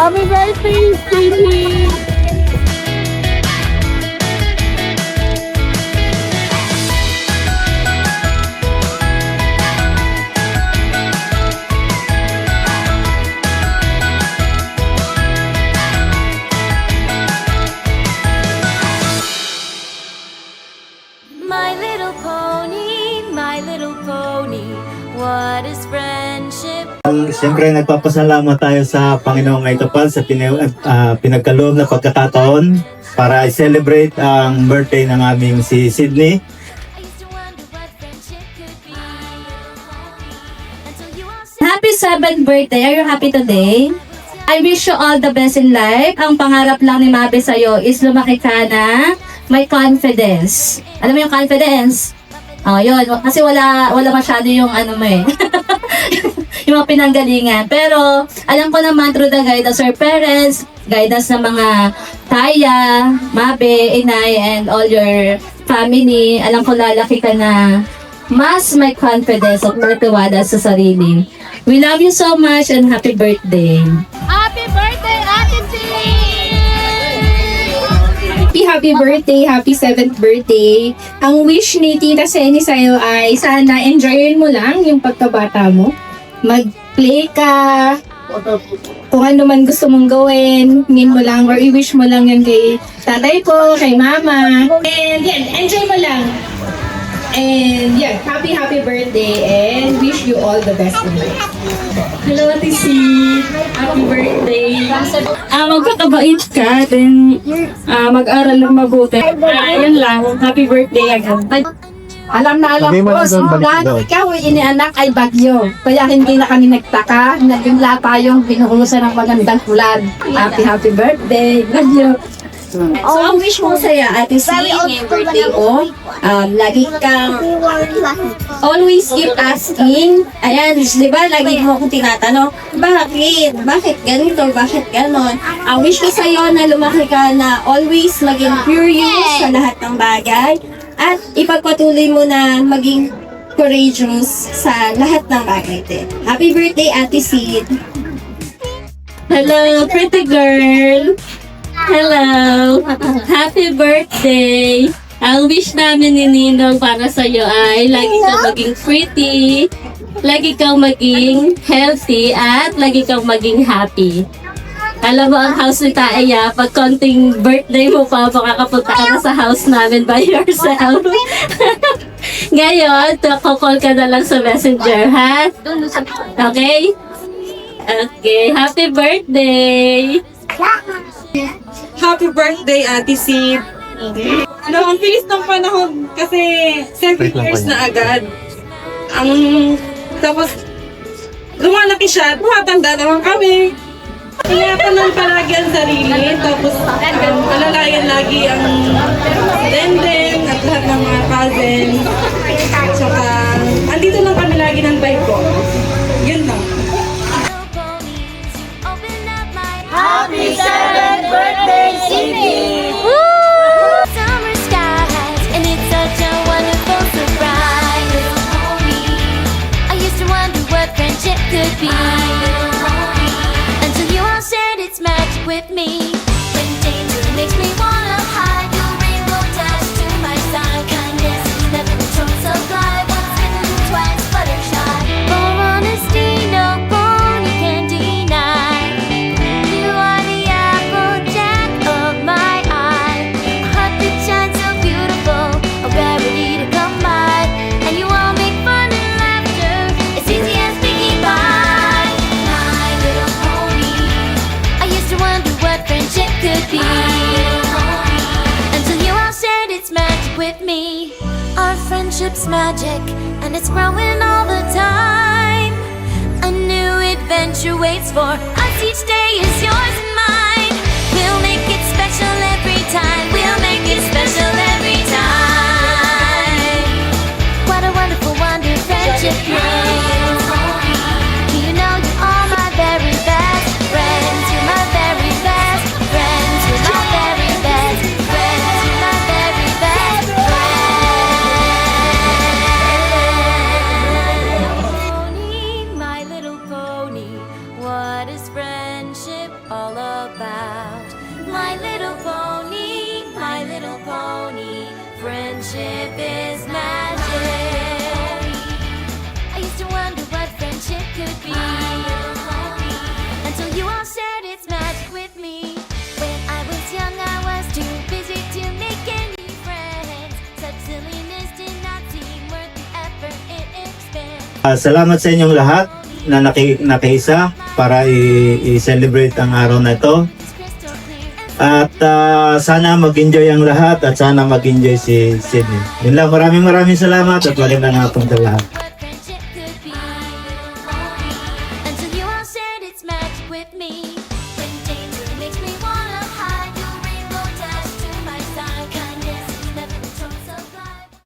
Happy birthday, Stevie! My little pony, what is friendship? Siyempre, nagpapasalamat tayo sa Panginoong Aitapal sa pinagkaloob na pagkakataon para i-celebrate ang birthday ng aming si Sydney. I used to wonder what friendship could be. Until you all said Happy 7th birthday! Are you happy today? I wish you all the best in life. Ang pangarap lang ni Mabe sa'yo is lumaki ka na may confidence. Alam mo yung confidence? Oh, yun. Kasi wala masyado yung ano mo eh. yung mga pinanggalingan. Pero, alam ko naman through the guidance of your parents, guidance ng mga Taya, Mabe, Inay, and all your family, alam ko lalaki ka na mas may confidence at magtiwala sa sarili. We love you so much and happy birthday! Happy birthday, Ate T! Happy birthday, happy 7th birthday. Ang wish ni Tita Seni sa'yo ay sana enjoyin mo lang yung pagkabata mo. Mag-play ka. Kung ano man gusto mong gawin, hingin mo lang or i-wish mo lang yan kay tatay ko, kay mama. And yan, enjoy mo lang. And yeah, happy birthday and wish you all the best in life. Hello, Ate C. Happy birthday. Magkakabait ka, then mag-aral ng mabuti. Yun lang. Happy birthday again. Alam na alam Sabihin mo ko, lang doon, balik simula doon. ikaw ay inianak ay bagyo. Kaya hindi na kami nagtaka, nagimla tayong binuhusan ng magandang ulan. Happy birthday. Love you. So, ang wish mo saya, Ate C, ngayong birthday mo, lagi kang always keep asking. Ayan, di ba, lagi mo akong tinatanong, bakit ganito, bakit ganon. Ang wish ko sa'yo na lumaki ka na always maging curious sa lahat ng bagay at ipagpatuloy mo na maging courageous sa lahat ng bagay din. Happy birthday, Ate Sid! Hello, pretty girl. Hello. Happy birthday. Ang wish namin ni Ninong para sa'yo ay lagi kang maging pretty, lagi kang maging healthy, at lagi kang maging happy. Alam mo, ang house ni Taaya, pag konting birthday mo pa, makakapunta ka na sa house namin by yourself. Ngayon, call ka na lang sa messenger, ha? Okay? Okay, happy birthday! Happy birthday, Ate Sid. Ang bilis ng panahon kasi 7 years na agad. Tapos, lumalaki siya, tumatanda naman kami. Ingatan lang palagi ang sarili, tapos alalayan lagi ang dendeng at lahat ng mga cousin. Saka, andito lang kami lagi ng bike ko. Yun lang. ponies, open up my Happy 7th birthday, Sydney! summer skies, and it's such a wonderful surprise. Little pony, I used to wonder what friendship could be. Until you all shared its magic with me. When danger makes me wanna hide, your rainbow dash to my side. Kindness is never been shown so blind. Once bitten, twice fluttershy. For honesty, no pony can deny. You are the apple jack of my eye. A heart that shines so beautiful, a rarity to come by. And you all make fun and laughter as easy as picking by. My little pony, I used to wonder what friendship could be. Until you all shared its magic with me. Our friendship's magic, and it's growing all the time. A new adventure waits for us, each day is yours and mine. We'll make it special every time. We'll make it special every time. What a wonderful wonder friendship brings. You know you're all my very best friends. You're my very best friends. You're my very best friends. You're my very best friends. Pony, my little pony, what is friendship all Salamat sa inyong lahat na nakiisa para i-celebrate ang araw na ito. At sana mag-enjoy ang lahat at sana mag-enjoy si Sydney. Yun lang, maraming salamat at magandang hapon sa lahat. Friendship could be until you all shared its magic with me.